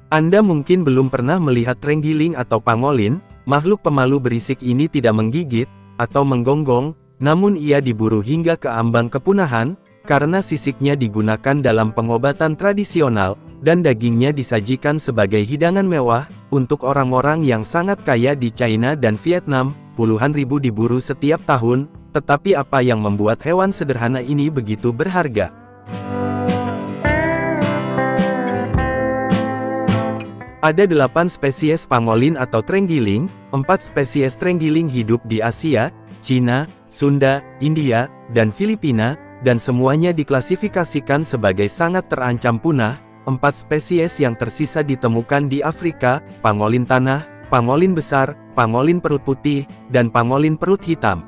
Anda mungkin belum pernah melihat terenggiling atau pangolin. Makhluk pemalu berisik ini tidak menggigit atau menggonggong, namun ia diburu hingga ke ambang kepunahan, karena sisiknya digunakan dalam pengobatan tradisional, dan dagingnya disajikan sebagai hidangan mewah, untuk orang-orang yang sangat kaya di China dan Vietnam. Puluhan ribu diburu setiap tahun, tetapi apa yang membuat hewan sederhana ini begitu berharga? Ada 8 spesies pangolin atau terenggiling, 4 spesies terenggiling hidup di Asia, Cina, Sunda, India, dan Filipina, dan semuanya diklasifikasikan sebagai sangat terancam punah. 4 spesies yang tersisa ditemukan di Afrika, pangolin tanah, pangolin besar, pangolin perut putih, dan pangolin perut hitam.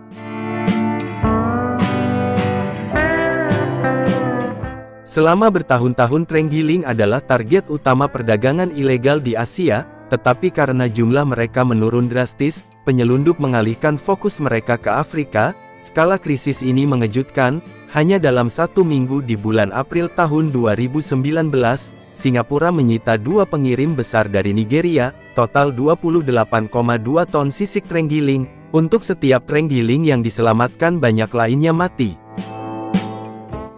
Selama bertahun-tahun terenggiling adalah target utama perdagangan ilegal di Asia, tetapi karena jumlah mereka menurun drastis, penyelundup mengalihkan fokus mereka ke Afrika. Skala krisis ini mengejutkan. Hanya dalam 1 minggu di bulan April tahun 2019, Singapura menyita 2 pengirim besar dari Nigeria, total 28,2 ton sisik terenggiling. Untuk setiap terenggiling yang diselamatkan banyak lainnya mati.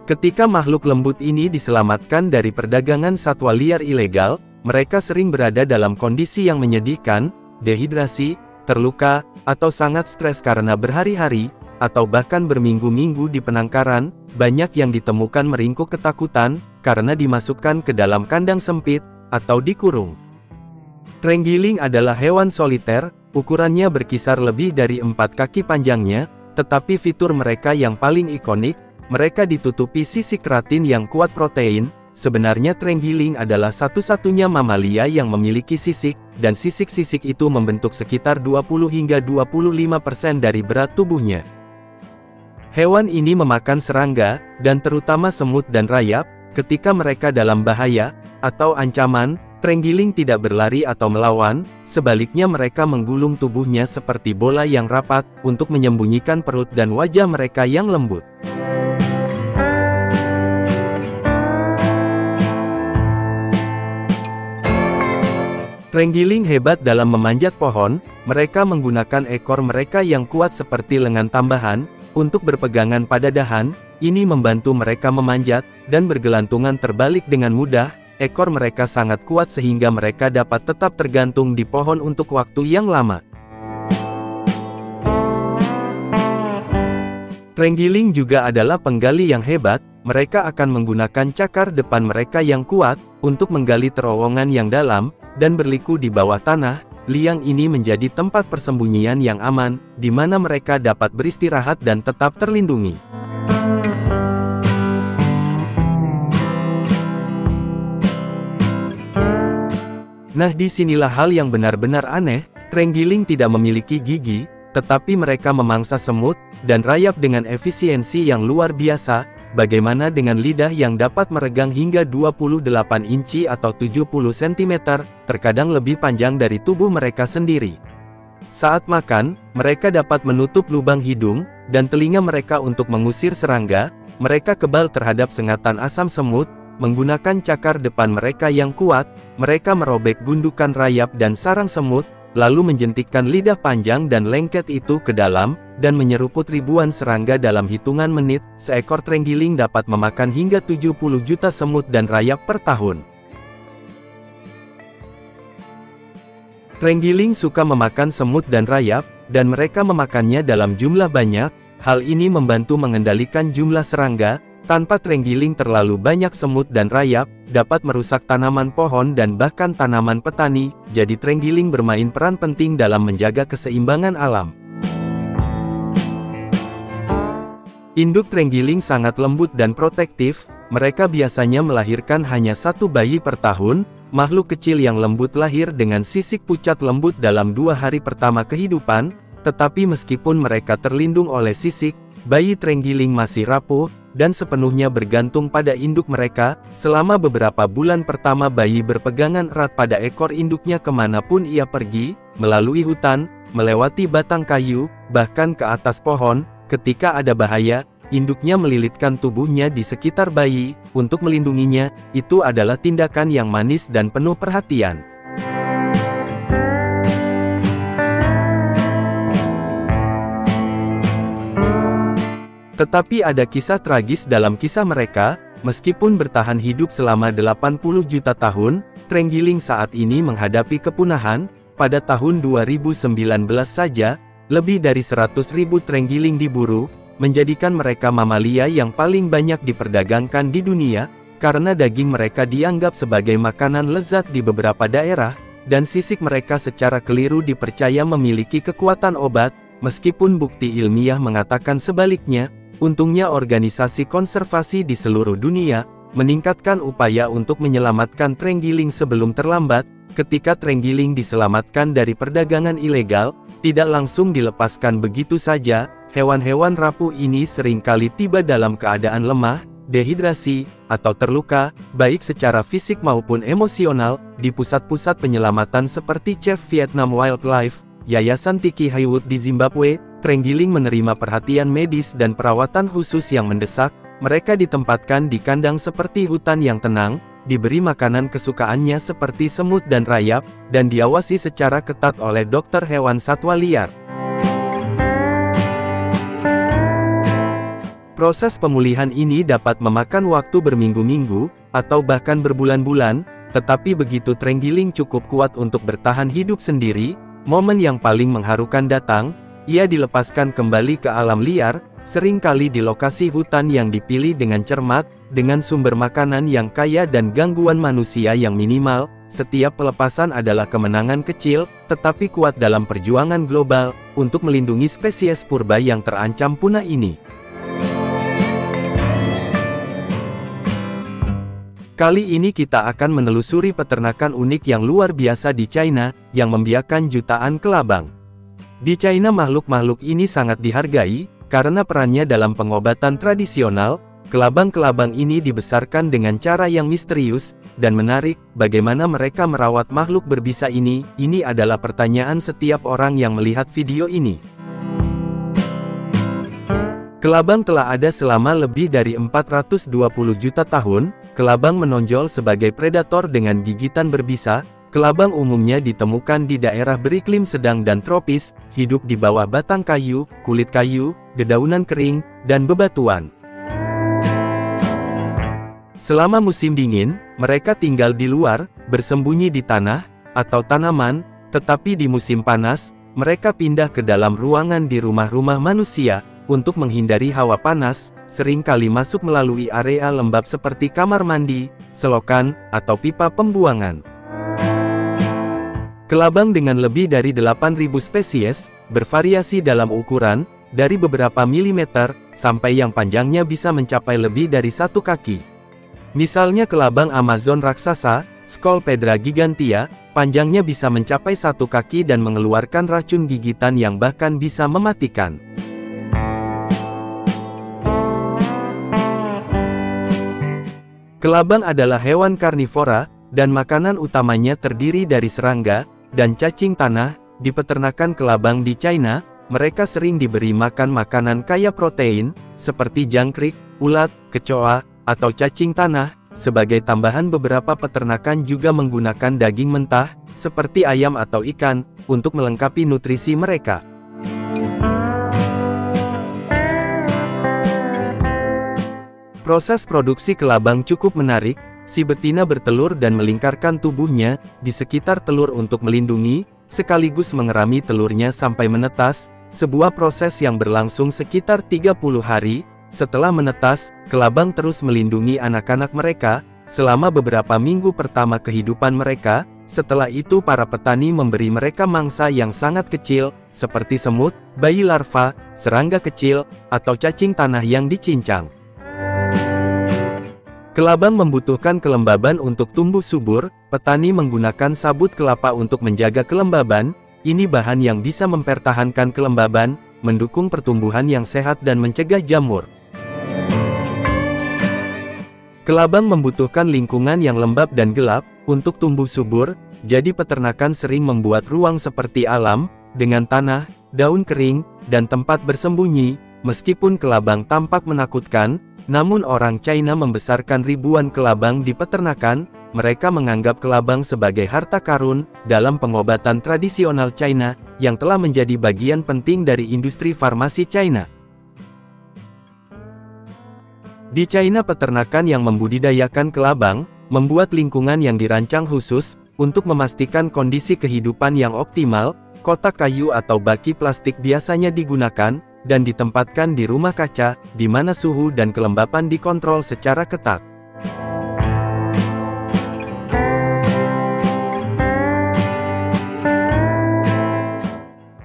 Ketika makhluk lembut ini diselamatkan dari perdagangan satwa liar ilegal, mereka sering berada dalam kondisi yang menyedihkan, dehidrasi, terluka, atau sangat stres karena berhari-hari, atau bahkan berminggu-minggu di penangkaran. Banyak yang ditemukan meringkuk ketakutan, karena dimasukkan ke dalam kandang sempit, atau dikurung. Terenggiling adalah hewan soliter, ukurannya berkisar lebih dari 4 kaki panjangnya, tetapi fitur mereka yang paling ikonik, mereka ditutupi sisik keratin yang kuat protein. Sebenarnya terenggiling adalah satu-satunya mamalia yang memiliki sisik, dan sisik-sisik itu membentuk sekitar 20 hingga 25% dari berat tubuhnya. Hewan ini memakan serangga, dan terutama semut dan rayap. Ketika mereka dalam bahaya, atau ancaman, terenggiling tidak berlari atau melawan, sebaliknya mereka menggulung tubuhnya seperti bola yang rapat, untuk menyembunyikan perut dan wajah mereka yang lembut. Terenggiling hebat dalam memanjat pohon. Mereka menggunakan ekor mereka yang kuat seperti lengan tambahan, untuk berpegangan pada dahan. Ini membantu mereka memanjat, dan bergelantungan terbalik dengan mudah. Ekor mereka sangat kuat sehingga mereka dapat tetap tergantung di pohon untuk waktu yang lama. Terenggiling juga adalah penggali yang hebat. Mereka akan menggunakan cakar depan mereka yang kuat, untuk menggali terowongan yang dalam, dan berliku di bawah tanah. Liang ini menjadi tempat persembunyian yang aman, di mana mereka dapat beristirahat dan tetap terlindungi. Nah, disinilah hal yang benar-benar aneh. Terenggiling tidak memiliki gigi, tetapi mereka memangsa semut dan rayap dengan efisiensi yang luar biasa. Bagaimana dengan lidah yang dapat meregang hingga 28 inci atau 70 cm, terkadang lebih panjang dari tubuh mereka sendiri. Saat makan, mereka dapat menutup lubang hidung dan telinga mereka untuk mengusir serangga. Mereka kebal terhadap sengatan asam semut. Menggunakan cakar depan mereka yang kuat, mereka merobek gundukan rayap dan sarang semut, lalu menjentikkan lidah panjang dan lengket itu ke dalam, dan menyeruput ribuan serangga dalam hitungan menit. Seekor terenggiling dapat memakan hingga 70 juta semut dan rayap per tahun. Terenggiling suka memakan semut dan rayap, dan mereka memakannya dalam jumlah banyak. Hal ini membantu mengendalikan jumlah serangga. Tanpa terenggiling terlalu banyak semut dan rayap, dapat merusak tanaman pohon dan bahkan tanaman petani. Jadi terenggiling bermain peran penting dalam menjaga keseimbangan alam. Induk terenggiling sangat lembut dan protektif. Mereka biasanya melahirkan hanya 1 bayi per tahun. Makhluk kecil yang lembut lahir dengan sisik pucat lembut dalam 2 hari pertama kehidupan. Tetapi meskipun mereka terlindung oleh sisik, bayi terenggiling masih rapuh, dan sepenuhnya bergantung pada induk mereka. Selama beberapa bulan pertama bayi berpegangan erat pada ekor induknya kemanapun ia pergi, melalui hutan, melewati batang kayu, bahkan ke atas pohon. Ketika ada bahaya, induknya melilitkan tubuhnya di sekitar bayi, untuk melindunginya. Itu adalah tindakan yang manis dan penuh perhatian. Tetapi ada kisah tragis dalam kisah mereka. Meskipun bertahan hidup selama 80 juta tahun, terenggiling saat ini menghadapi kepunahan. Pada tahun 2019 saja, lebih dari 100.000 terenggiling diburu, menjadikan mereka mamalia yang paling banyak diperdagangkan di dunia, karena daging mereka dianggap sebagai makanan lezat di beberapa daerah, dan sisik mereka secara keliru dipercaya memiliki kekuatan obat, meskipun bukti ilmiah mengatakan sebaliknya. Untungnya organisasi konservasi di seluruh dunia, meningkatkan upaya untuk menyelamatkan terenggiling sebelum terlambat. Ketika terenggiling diselamatkan dari perdagangan ilegal, tidak langsung dilepaskan begitu saja. Hewan-hewan rapuh ini seringkali tiba dalam keadaan lemah, dehidrasi, atau terluka, baik secara fisik maupun emosional. Di pusat-pusat penyelamatan seperti Chef Vietnam Wildlife, Yayasan Tiki Haywood di Zimbabwe, terenggiling menerima perhatian medis dan perawatan khusus yang mendesak. Mereka ditempatkan di kandang seperti hutan yang tenang, diberi makanan kesukaannya seperti semut dan rayap, dan diawasi secara ketat oleh dokter hewan satwa liar. Proses pemulihan ini dapat memakan waktu berminggu-minggu, atau bahkan berbulan-bulan, tetapi begitu terenggiling cukup kuat untuk bertahan hidup sendiri, momen yang paling mengharukan datang. Ia dilepaskan kembali ke alam liar, seringkali di lokasi hutan yang dipilih dengan cermat, dengan sumber makanan yang kaya dan gangguan manusia yang minimal. Setiap pelepasan adalah kemenangan kecil, tetapi kuat dalam perjuangan global, untuk melindungi spesies purba yang terancam punah ini. Kali ini kita akan menelusuri peternakan unik yang luar biasa di China, yang membiakkan jutaan kelabang. Di China makhluk-makhluk ini sangat dihargai, karena perannya dalam pengobatan tradisional. Kelabang-kelabang ini dibesarkan dengan cara yang misterius, dan menarik. Bagaimana mereka merawat makhluk berbisa ini? Ini adalah pertanyaan setiap orang yang melihat video ini. Kelabang telah ada selama lebih dari 420 juta tahun. Kelabang menonjol sebagai predator dengan gigitan berbisa. Kelabang umumnya ditemukan di daerah beriklim sedang dan tropis, hidup di bawah batang kayu, kulit kayu, dedaunan kering, dan bebatuan. Selama musim dingin, mereka tinggal di luar, bersembunyi di tanah, atau tanaman, tetapi di musim panas, mereka pindah ke dalam ruangan di rumah-rumah manusia, untuk menghindari hawa panas, seringkali masuk melalui area lembab seperti kamar mandi, selokan, atau pipa pembuangan. Kelabang dengan lebih dari 8.000 spesies, bervariasi dalam ukuran, dari beberapa milimeter, sampai yang panjangnya bisa mencapai lebih dari 1 kaki. Misalnya kelabang Amazon raksasa, Scolpedra gigantea, panjangnya bisa mencapai 1 kaki dan mengeluarkan racun gigitan yang bahkan bisa mematikan. Kelabang adalah hewan karnivora, dan makanan utamanya terdiri dari serangga dan cacing tanah. Di peternakan kelabang di China, mereka sering diberi makan makanan kaya protein, seperti jangkrik, ulat, kecoa, atau cacing tanah. Sebagai tambahan, beberapa peternakan juga menggunakan daging mentah, seperti ayam atau ikan, untuk melengkapi nutrisi mereka. Proses produksi kelabang cukup menarik. Si betina bertelur dan melingkarkan tubuhnya di sekitar telur untuk melindungi, sekaligus mengerami telurnya sampai menetas, sebuah proses yang berlangsung sekitar 30 hari. Setelah menetas, kelabang terus melindungi anak-anak mereka, selama beberapa minggu pertama kehidupan mereka. Setelah itu para petani memberi mereka mangsa yang sangat kecil, seperti semut, bayi larva, serangga kecil, atau cacing tanah yang dicincang. Kelabang membutuhkan kelembaban untuk tumbuh subur. Petani menggunakan sabut kelapa untuk menjaga kelembaban. Ini bahan yang bisa mempertahankan kelembaban, mendukung pertumbuhan yang sehat dan mencegah jamur. Kelabang membutuhkan lingkungan yang lembab dan gelap untuk tumbuh subur, jadi peternakan sering membuat ruang seperti alam, dengan tanah, daun kering, dan tempat bersembunyi. Meskipun kelabang tampak menakutkan, namun orang China membesarkan ribuan kelabang di peternakan. Mereka menganggap kelabang sebagai harta karun dalam pengobatan tradisional China yang telah menjadi bagian penting dari industri farmasi China. Di China, peternakan yang membudidayakan kelabang membuat lingkungan yang dirancang khusus untuk memastikan kondisi kehidupan yang optimal. Kotak kayu atau baki plastik biasanya digunakan dan ditempatkan di rumah kaca, di mana suhu dan kelembapan dikontrol secara ketat.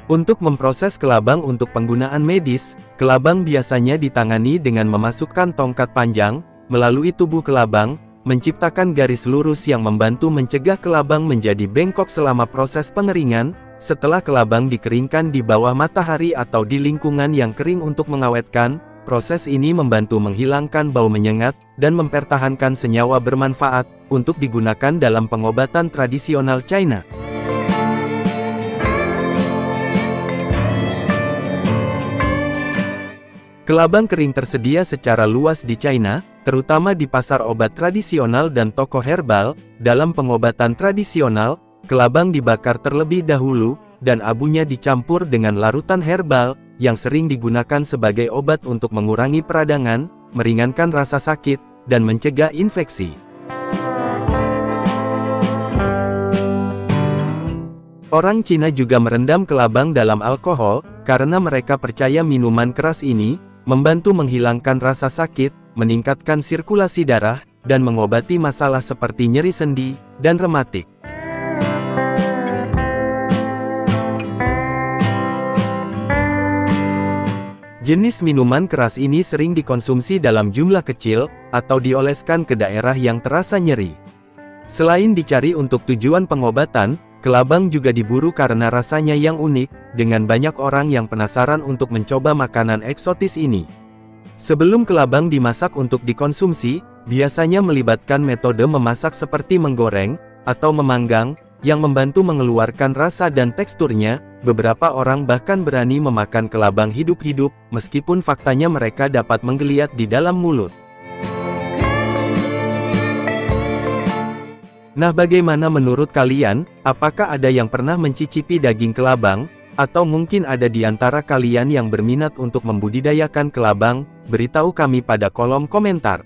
Untuk memproses kelabang untuk penggunaan medis, kelabang biasanya ditangani dengan memasukkan tongkat panjang melalui tubuh kelabang, menciptakan garis lurus yang membantu mencegah kelabang menjadi bengkok selama proses pengeringan. Setelah kelabang dikeringkan di bawah matahari atau di lingkungan yang kering untuk mengawetkan, proses ini membantu menghilangkan bau menyengat dan mempertahankan senyawa bermanfaat untuk digunakan dalam pengobatan tradisional China. Kelabang kering tersedia secara luas di China, terutama di pasar obat tradisional dan toko herbal. Dalam pengobatan tradisional, kelabang dibakar terlebih dahulu, dan abunya dicampur dengan larutan herbal, yang sering digunakan sebagai obat untuk mengurangi peradangan, meringankan rasa sakit, dan mencegah infeksi. Orang Cina juga merendam kelabang dalam alkohol, karena mereka percaya minuman keras ini membantu menghilangkan rasa sakit, meningkatkan sirkulasi darah, dan mengobati masalah seperti nyeri sendi dan rematik. Jenis minuman keras ini sering dikonsumsi dalam jumlah kecil, atau dioleskan ke daerah yang terasa nyeri. Selain dicari untuk tujuan pengobatan, kelabang juga diburu karena rasanya yang unik, dengan banyak orang yang penasaran untuk mencoba makanan eksotis ini. Sebelum kelabang dimasak untuk dikonsumsi, biasanya melibatkan metode memasak seperti menggoreng, atau memanggang, yang membantu mengeluarkan rasa dan teksturnya. Beberapa orang bahkan berani memakan kelabang hidup-hidup, meskipun faktanya mereka dapat menggeliat di dalam mulut. Nah, bagaimana menurut kalian? Apakah ada yang pernah mencicipi daging kelabang? Atau mungkin ada di antara kalian yang berminat untuk membudidayakan kelabang? Beritahu kami pada kolom komentar.